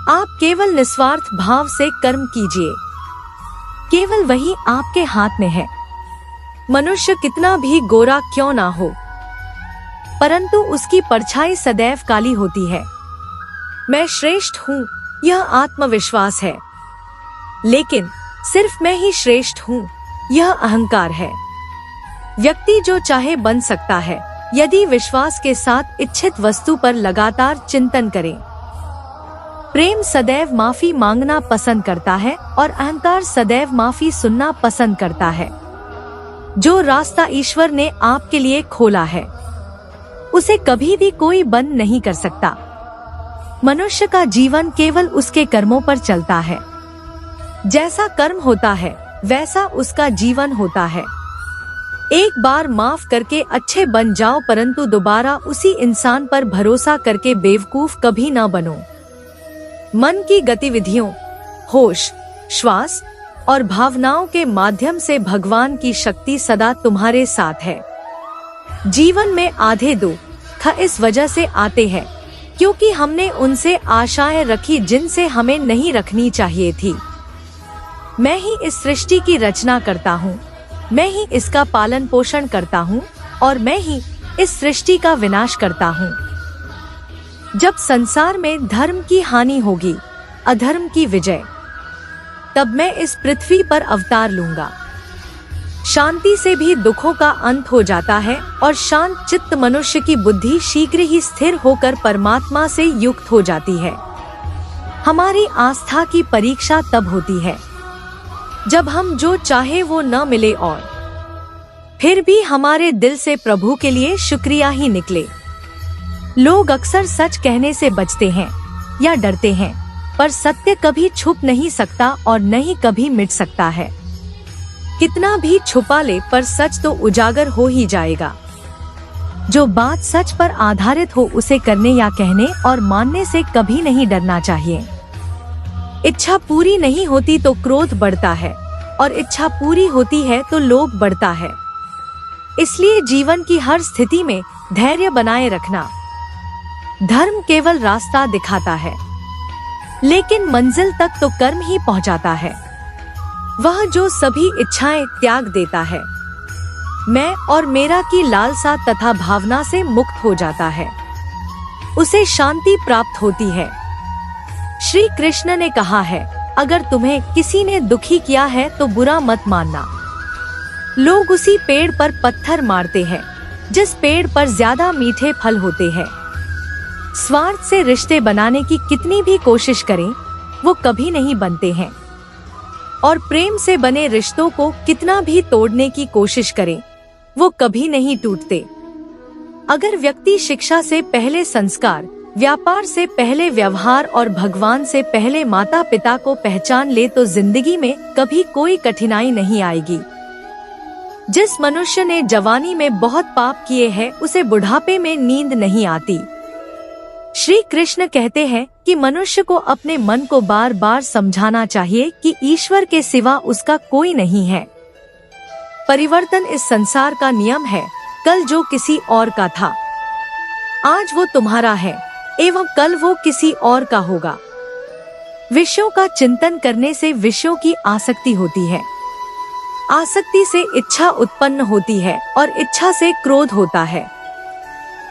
आप केवल निस्वार्थ भाव से कर्म कीजिए, केवल वही आपके हाथ में है। मनुष्य कितना भी गोरा क्यों ना हो, परंतु उसकी परछाई सदैव काली होती है। मैं श्रेष्ठ हूँ, यह आत्मविश्वास है, लेकिन सिर्फ मैं ही श्रेष्ठ हूँ, यह अहंकार है। व्यक्ति जो चाहे बन सकता है, यदि विश्वास के साथ इच्छित वस्तु पर लगातार चिंतन करें। प्रेम सदैव माफी मांगना पसंद करता है और अहंकार सदैव माफी सुनना पसंद करता है। जो रास्ता ईश्वर ने आपके लिए खोला है, उसे कभी भी कोई बंद नहीं कर सकता। मनुष्य का जीवन केवल उसके कर्मों पर चलता है। जैसा कर्म होता है, वैसा उसका जीवन होता है। एक बार माफ करके अच्छे बन जाओ, परंतु दोबारा उसी इंसान पर भरोसा करके बेवकूफ कभी न बनो। मन की गतिविधियों, होश, श्वास और भावनाओं के माध्यम से भगवान की शक्ति सदा तुम्हारे साथ है। जीवन में आधे दुख इस वजह से आते हैं क्योंकि हमने उनसे आशाएं रखी जिनसे हमें नहीं रखनी चाहिए थी। मैं ही इस सृष्टि की रचना करता हूँ, मैं ही इसका पालन पोषण करता हूँ और मैं ही इस सृष्टि का विनाश करता हूँ। जब संसार में धर्म की हानि होगी, अधर्म की विजय, तब मैं इस पृथ्वी पर अवतार लूंगा। शांति से भी दुखों का अंत हो जाता है और शांत चित्त मनुष्य की बुद्धि शीघ्र ही स्थिर होकर परमात्मा से युक्त हो जाती है। हमारी आस्था की परीक्षा तब होती है जब हम जो चाहे वो न मिले और फिर भी हमारे दिल से प्रभु के लिए शुक्रिया ही निकले। लोग अक्सर सच कहने से बचते हैं या डरते हैं, पर सत्य कभी छुप नहीं सकता और न ही कभी मिट सकता है। कितना भी छुपा ले, पर सच तो उजागर हो ही जाएगा। जो बात सच पर आधारित हो, उसे करने या कहने और मानने से कभी नहीं डरना चाहिए। इच्छा पूरी नहीं होती तो क्रोध बढ़ता है और इच्छा पूरी होती है तो लोभ बढ़ता है। इसलिए जीवन की हर स्थिति में धैर्य बनाए रखना। धर्म केवल रास्ता दिखाता है, लेकिन मंजिल तक तो कर्म ही पहुंचाता है। वह जो सभी इच्छाएं त्याग देता है, मैं और मेरा की लालसा तथा भावना से मुक्त हो जाता है, उसे शांति प्राप्त होती है। श्री कृष्ण ने कहा है, अगर तुम्हें किसी ने दुखी किया है तो बुरा मत मानना। लोग उसी पेड़ पर पत्थर मारते हैं जिस पेड़ पर ज्यादा मीठे फल होते हैं। स्वार्थ से रिश्ते बनाने की कितनी भी कोशिश करें, वो कभी नहीं बनते हैं, और प्रेम से बने रिश्तों को कितना भी तोड़ने की कोशिश करें, वो कभी नहीं टूटते। अगर व्यक्ति शिक्षा से पहले संस्कार, व्यापार से पहले व्यवहार और भगवान से पहले माता पिता को पहचान ले तो जिंदगी में कभी कोई कठिनाई नहीं आएगी। जिस मनुष्य ने जवानी में बहुत पाप किए हैं, उसे बुढ़ापे में नींद नहीं आती। श्री कृष्ण कहते हैं कि मनुष्य को अपने मन को बार बार समझाना चाहिए कि ईश्वर के सिवा उसका कोई नहीं है। परिवर्तन इस संसार का नियम है। कल जो किसी और का था, आज वो तुम्हारा है एवं कल वो किसी और का होगा। विषयों का चिंतन करने से विषयों की आसक्ति होती है, आसक्ति से इच्छा उत्पन्न होती है और इच्छा से क्रोध होता है,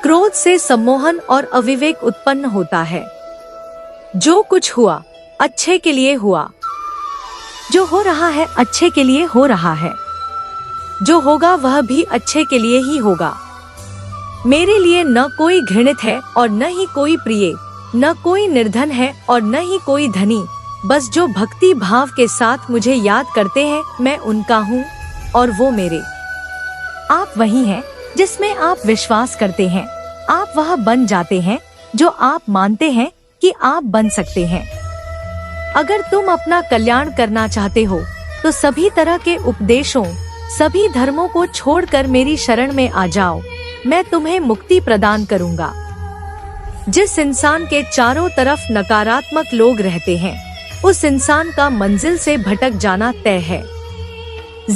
क्रोध से सम्मोहन और अविवेक उत्पन्न होता है। जो कुछ हुआ अच्छे के लिए हुआ, जो हो रहा है अच्छे के लिए हो रहा है, जो होगा वह भी अच्छे के लिए ही होगा। मेरे लिए न कोई घृणित है और न ही कोई प्रिय, न कोई निर्धन है और न ही कोई धनी। बस जो भक्ति भाव के साथ मुझे याद करते हैं, मैं उनका हूँ और वो मेरे। आप वही हैं जिसमें आप विश्वास करते हैं। आप वह बन जाते हैं जो आप मानते हैं कि आप बन सकते हैं। अगर तुम अपना कल्याण करना चाहते हो तो सभी तरह के उपदेशों, सभी धर्मों को छोड़कर मेरी शरण में आ जाओ, मैं तुम्हें मुक्ति प्रदान करूंगा। जिस इंसान के चारों तरफ नकारात्मक लोग रहते हैं, उस इंसान का मंजिल से भटक जाना तय है।